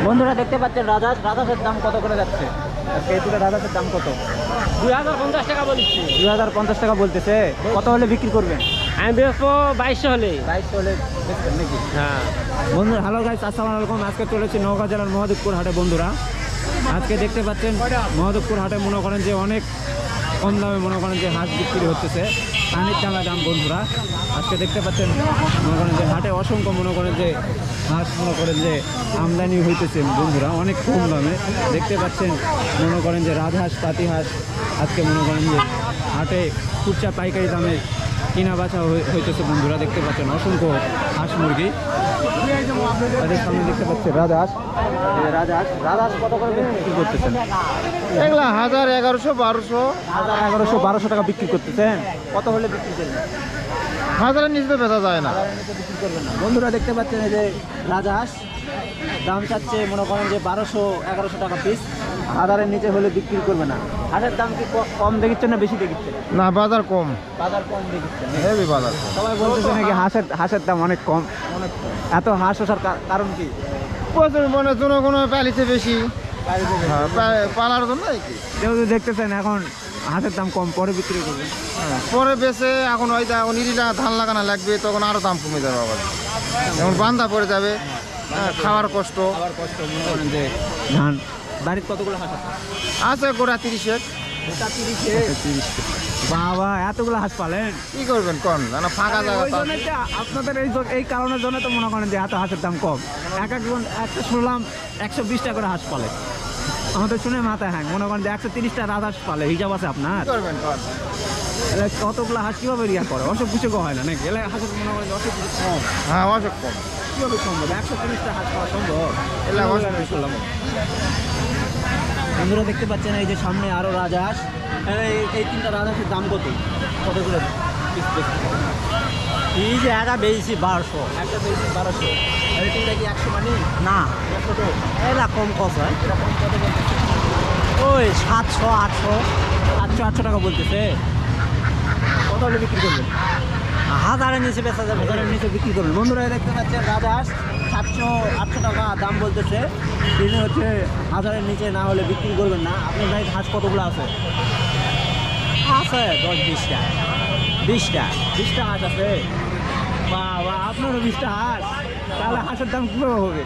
বন্ধুরা দেখতে পাচ্ছেন রাজহাঁসের দাম কত করে যাচ্ছে? আজকে এই দুটো রাজহাঁসের দাম কত? 2050 টাকা বলছি। 2050 টাকা বলতেছে। কত হলে বিক্রি করবেন? আমি বেচবো 2200 হলে। 22 হলে বেচবেন নাকি? হ্যাঁ বন্ধুরা হ্যালো গাইস, আসসালামু আলাইকুম। আজকে চলেছি নওগাঁ জেলার মহাদেবপুর হাটে। বন্ধুরা আজকে দেখতে পাচ্ছেন মহাদেবপুর হাটে মনে করেন যে অনেক কম দামে মনে করেন যে হাঁস বিক্রি হচ্ছে, পানির চালা দাম। বন্ধুরা আজকে দেখতে পাচ্ছেন মনে করেন যে হাটে অসংখ্য মনে করেন যে হাঁস মনে করেন যে আমদানি হইতেছে। বন্ধুরা অনেক কম দামে দেখতে পাচ্ছেন মনে করেন যে রাজহাঁস পাতি হাঁস আজকে মনে করেন যে হাটে খুচরা পাইকারি দামে কিনা বাছা হইতেছে। বন্ধুরা দেখতে পাচ্ছেন অসংখ্য হাঁস মুরগি তাদের সামনে দেখতে পাচ্ছেন রাজহাঁস। রাজহাঁস কত করে বিক্রি করতেছেন? এগুলা 1000, 1100, 1200। 1100, 1200 টাকা বিক্রি করতেছেন। কত হলে বিক্রি করবেন? 1000-এর নিচে তো বেচা যায় না। বিক্রি করবেন না। বন্ধুরা দেখতে পাচ্ছেন এই যে রাজহাঁস দাম চাচ্ছে মনে করেন যে 1200-1100 টাকা পিস। 1000-এর নিচে হলে বিক্রি করবে না। হাঁসের দাম কি কম দেখিচ্ছেন না বেশি দেখিচ্ছেন? না, বাজার কম। বাজার কম দেখিচ্ছেন। হেভি বাজার। সবাই বলতেছে নাকি হাঁসের দাম অনেক কম। এত হাঁস আসার কারণ কি? প্রচুর মানে জনগণ পালিছে বেশি। পালার জন্য কি যেহেতু দেখতেছেন এখন হাঁসের দাম কম, পরে বিক্রি করবেন। পরে বেচে এখন হয়তো এখন ইরিটা ধান লাগানো লাগবে, তখন আরো দাম কমে যাবে। আবার এখন বান্ধা পড়ে যাবে, খাওয়ার কষ্ট। আবার কষ্ট মনে করেন যে ধান। বাড়ির কতগুলো হাঁস আছে? আছে গোড়া 30-এর। 30 বাবা, এতগুলো হাঁস পালেন? কি করবেন কোন না ফাঁকা জায়গা ওই জন্যই তো আপনাদের এই কারণের জন্য তো মনে করেন যে এত হাঁসের দাম কম। একটা শুনলাম 120 টাকা করে হাঁস পালে। আমাদের শুনে মাথায় হ্যাঁ, মনে করেন যে 130টা রাজহাঁস পালে। হিসাব আছে আপনার? করবেন কোন কতগুলো হাঁস কিভাবে রিয়া করে? অসুখ বিসুখ হয় না নাকি? এলাকায় হাঁসের মনে করেন যে অসুখ বিসুখ কম। হ্যাঁ, অসুখ কম। কিভাবে সম্ভব 130টা হাঁস পাওয়া সম্ভব? এলা অসুখ শুনলাম। বন্ধুরা দেখতে পাচ্ছেন এই যে সামনে আরো রাজহাঁস। এই 3টা রাজহাঁসের দাম কত? কত করে পিস বেচছেন? এই যে একা বেশি 1200। একটা বেশি 1200। আর এই 3টা কি 100 মানি? না, 100 তো। এলা কম কত হয়। এরকম কত বলতেছে? ওই 700, 800। 800 টাকা বলতেছে। কত হলে বিক্রি করবেন? 1000-এর নিচে বেচা যাবে। 1000-এর নিচে বিক্রি করবেন। বন্ধুরা দেখতে পাচ্ছেন রাজহাঁস 700-800 টাকা দাম বলতেছে। তিনি হচ্ছে 1000-এর নিচে না হলে বিক্রি করবেন না। আপনার বাড়িতে হাঁস কতগুলো আছে? আছে 10-20টা। 20টা হাঁস আছে। বাবা, আপনারও 20টা হাঁস? তাহলে হাঁসের দাম কীভাবে হবে?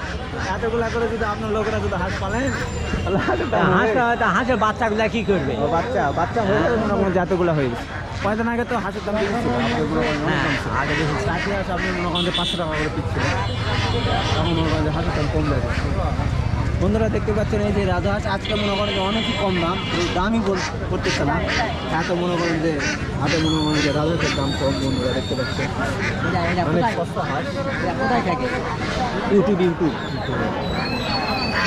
এতগুলা করে যদি আপনার লোকেরা যদি হাঁস পালেন তাহলে হাঁসের দাম হবে। হাঁসের বাচ্চাগুলা কি করবে? ও বাচ্চা হয়ে যাবে মনে করেন যে এতগুলো হয়ে গেছে। কয়েকদিন আগে তো হাঁসের দাম বেশি ছিল। আগে বেশি। চাকরি হাঁস আপনি মনে করেন যে 500 টাকা করে পিচ্ছিল। তখন মনে করেন যে হাঁসের দাম কম লাগে। বন্ধুরা দেখতে পাচ্ছেন এই যে রাজহাঁস আজকে মনে করেন যে অনেকই কম দাম, এই দামই করতেছে না। এত মনে করেন যে হাতে মনে করেন যে রাজহাঁসের দাম কম। বন্ধুরা দেখতে পাচ্ছেন অনেক সস্তা হাঁস। কোথায় থাকে? ইউটিউব।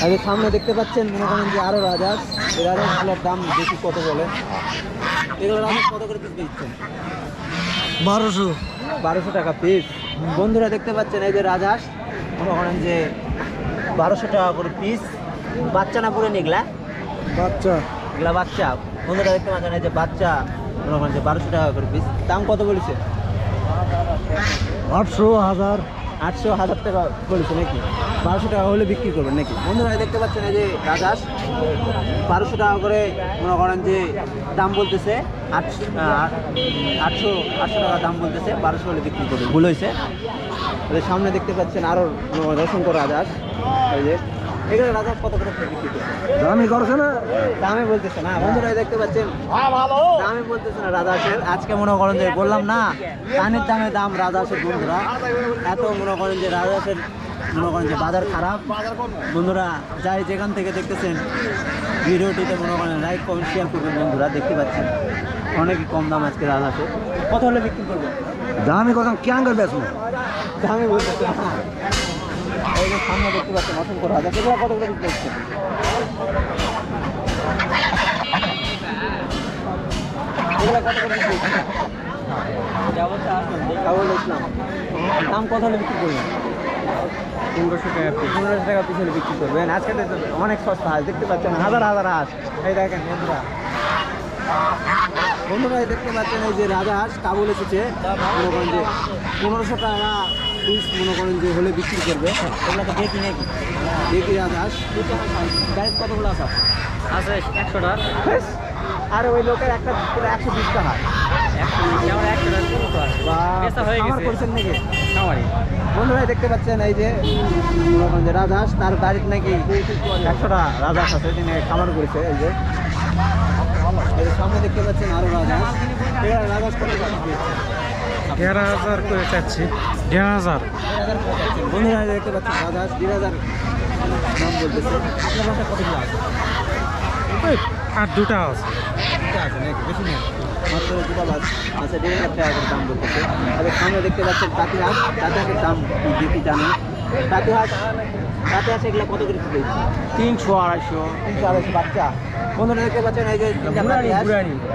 আর এর সামনে দেখতে পাচ্ছেন মনে করেন যে আরো রাজহাঁস। এই রাজহাঁসগুলোর দাম বেশি কত বলে? এগুলো রাজহাঁস কত করে পিস দিচ্ছেন? 1200 টাকা পিস। বন্ধুরা দেখতে পাচ্ছেন এই যে রাজহাঁস মনে করেন যে 1200 টাকা করে পিস। বাচ্চা না পুরো নিগলা? এগুলা বাচ্চা। বন্ধুরা দেখতে পাচ্ছেন এই যে বাচ্চা মনে করেন যে 1200 টাকা করে পিস। দাম কত বলেছে? 800, 1000। 800-1000 টাকা বলেছে নাকি? 1200 টাকা হলে বিক্রি করবেন নাকি? বন্ধুরা দেখতে পাচ্ছেন এই যে রাজহাঁস 1200 টাকা করে মনে করেন যে দাম বলতেছে। 800 টাকা দাম বলতেছে। 1200 হলে বিক্রি করবে। ভুল হয়েছে। সামনে দেখতে পাচ্ছেন আরো অসংখ্য রাজহাঁস। এই যে এগুলো রাজহাঁস কত করে বিক্রি করছে? দামি করছে না? দামে বলতেছে না। বন্ধুরা দেখতে পাচ্ছেন দামে বলতেছে না রাজহাঁসের। আজকে মনে করেন যে বললাম না পানির দামে দাম রাজহাঁসের। বন্ধুরা এত মনে করেন যে রাজহাঁসের মনে করেন যে বাজার খারাপ। বন্ধুরা যাই যেখান থেকে দেখতেছেন ভিডিওটিতে মনে করেন লাইক কমেন্ট শেয়ার করবেন। বন্ধুরা দেখতে পাচ্ছেন অনেকই কম দাম আজকে রাজহাঁসের। কত হলে বিক্রি করবেন? দামি কথা কেন করবে? দামে বলতেছে না। এই যে সামনে দেখতে পাচ্ছেন অসংখ্য রাজহাঁস। এগুলো কত করে বিক্রি করছেন? এগুলো কত করে বিক্রি করছেন? কাবুল ইসলাম। দাম কত হলে বিক্রি করবেন? 1500 টাকা পিস। 1500 টাকা পিস হলে বিক্রি করবেন। আজকে তো অনেক সস্তা হাঁস দেখতে পাচ্ছেন, হাজার হাঁস। এই দেখেন বন্ধুরা দেখতে পাচ্ছেন এই যে রাজহাঁস কাবুল এসেছে মনে করেন যে 1500 টাকা পিস মনে করেন যে হলে বিক্রি করবে এগুলো তো দেখি নাকি দেখি রাজহাঁস গাড়ি কতগুলো আছে আছে 100 টাকা আর ওই লোকের একটা পুরো 120 টাকা 100 আমার 100 টাকা পুরো তো আছে বা বেচা হয়ে খামার গেছে করছেন নাকি খামারি বন্ধুরা দেখতে পাচ্ছেন এই যে মনে করেন যে রাজহাঁস তার বাড়িতে নাকি 100টা রাজহাঁস আছে তিনি খামার করেছে এই যে সামনে দেখতে পাচ্ছেন আরো রাজহাঁস এরা রাজহাঁস কত টাকা দিচ্ছে 11000 করে চাচ্ছি 11000 বন্ধুরা দেখতে পাচ্ছেন রাজহাঁস 2000 দাম বলতেছে আপনার বাসায় কতগুলো আছে আর দুটা আছে দুটো আছে নাকি বেশি নেই মাত্র দুটো বাস আচ্ছা 1500 টাকা করে দাম বলতেছে তবে সামনে দেখতে পাচ্ছেন টাকি হাঁস টাকি হাঁসের দাম দেখি জানেন টাকি হাঁস এগুলো কত করে দিচ্ছে 300 250 300 বাচ্চা বন্ধুরা দেখতে পাচ্ছেন এই যে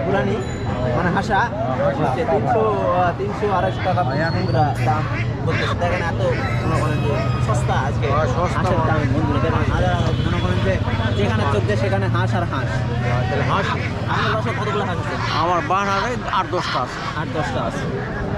বুড়ানি মানে হাসা হচ্ছে 300 250 টাকা বন্ধুরা দাম বলতেছে দেখেন এত মনে করেন যে সস্তা আজকে হাঁসের দাম বন্ধুরা দেখেন মনে করেন যে যেখানে চোখ যায় সেখানে হাঁস আর হাঁস তাহলে হাঁস আপনার বাসায় কতগুলো হাঁস আছে আমার বানারে 8-10টা আছে 8-10টা আছে